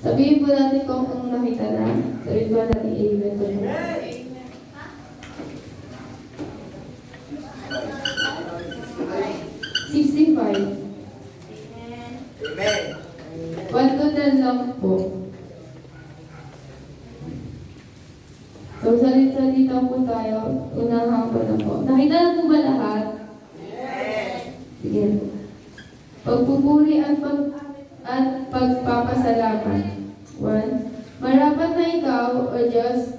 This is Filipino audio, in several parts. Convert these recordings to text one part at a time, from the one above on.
Sabihin po natin kung nakita na. Sabihin po natin amen po. Amen. 65. Amen. 1 to 10 lang po. So, salita po tayo. Unahan ko na po. Nakita na po ba lahat? Amen. Sige. Pagpupuri at pagpapasalamat. 1. Marapat na ikaw, O Diyos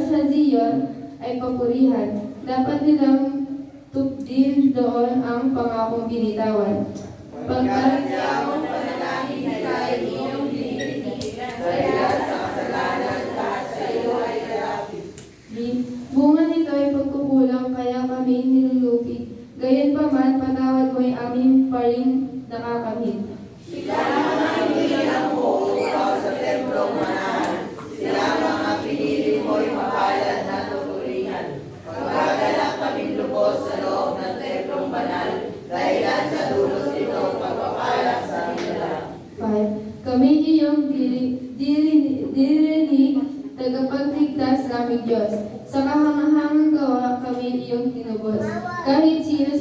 sa Zion, ay papurihan. Dapat nilang tupdin doon ang pangakong binitawan. Pagkat niya ang panalangin nila ay iyong dinidinig, kaya sa kasalanan lahat sa iyo ay kalapit. Bunga nito ay pagkukulang, kaya kami nilulupi. Gayon pa man, patawad mo ay amin pa rin nakakamit. Sila mga iniilang mo ikaw sa templong manahan. Sila mga pinili mo'y mapalad na tuturihan. Pagkagalak kaming lubos sa loob ng templong banal, dahilan sa dulos nito pagpapalak sa kanila. 5. Kami iyong dirinig, tagapagligtas naming Diyos. Sa kahangahangang gawa, kami iyong tinubos. Kahit sino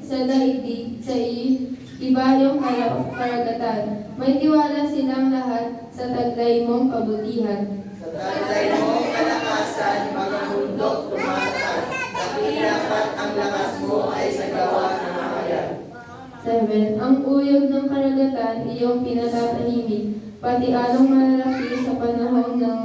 sa daigdig, sa iba yung karagatan. May tiwala silang lahat sa taglay mong kabutihan. Sa taglay mo kalakasan, mga bundok tumataas. Dapat ang lakas mo ay sa gawa ng makayan. 7. Ang uyog ng karagatan, iyong pinatatahimik, pati along malalaki sa panahon ng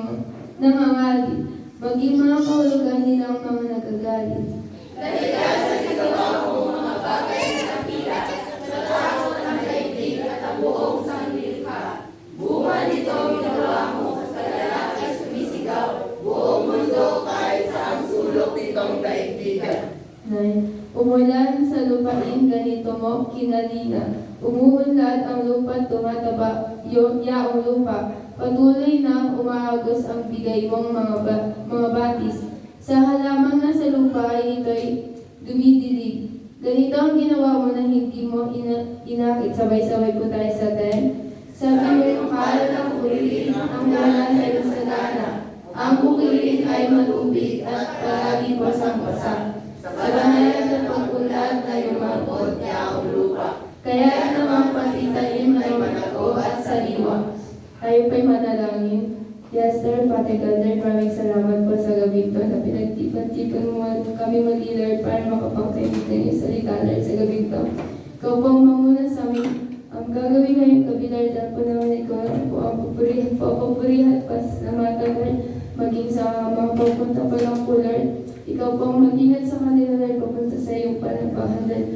nangangali, maging mga kahulugan nilang mga nagagalit. Dahil sa ginawa mo mga bagay na napila, sa takot ng daigdig at ang buong sanglilikha. Bunga nito ginawa mo, sa lalaki sumisigaw, buong mundo kahit sa ang sulok nitong daigdigan. 9. Umulan sa lupain, ganito mo kinalina. Umuunlad ang lupa, tumataba yaong lupa. Patuloy na umaagos ang bigay mong mga batis. Sa halaman na sa lupa ay ito'y dumidilig. Ganito ang ginawa mo na hindi mo inakit. Sabay-sabay po tayo sa 10. Sa iyong kalan ng ulin, ang ulan ay masalana. Ang bukilin ay malubig at palagi pasang-pasang. Sa banayad ng pag-ulan na yumangkot niya ang lupa. Kaya naman pati tayo ay manago at sariwa. Tayo pa'y manalangin. Yes, Sir, Father God, Lord, maraming salamat po sa gabi ito na pinagtipan-tipan mo kami mag Lord, para makapagkaimig na yung salita, Lord, sa gabi ito. Ikaw po ang mamuna sa amin. Ang gagawin ngayong gabi, Lord, dahil po naman ikaw po ang papurihan pa sa mata, Lord, maging sa mga pupunta pa lang po, Lord. Ikaw po ang mag-ingat sa kanila, Lord, papunta sa iyong panabahan, Lord.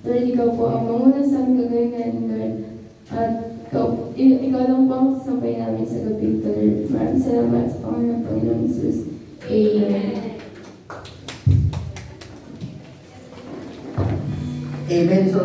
Lord, ikaw po ang mamuna sa amin gagawin ngayon, Lord. At ikaw lang po ang sasampay namin sa gabi ito, Lord. Maraming salamat sa pangalan ng Panginoon Jesus. Amen. Amen. So,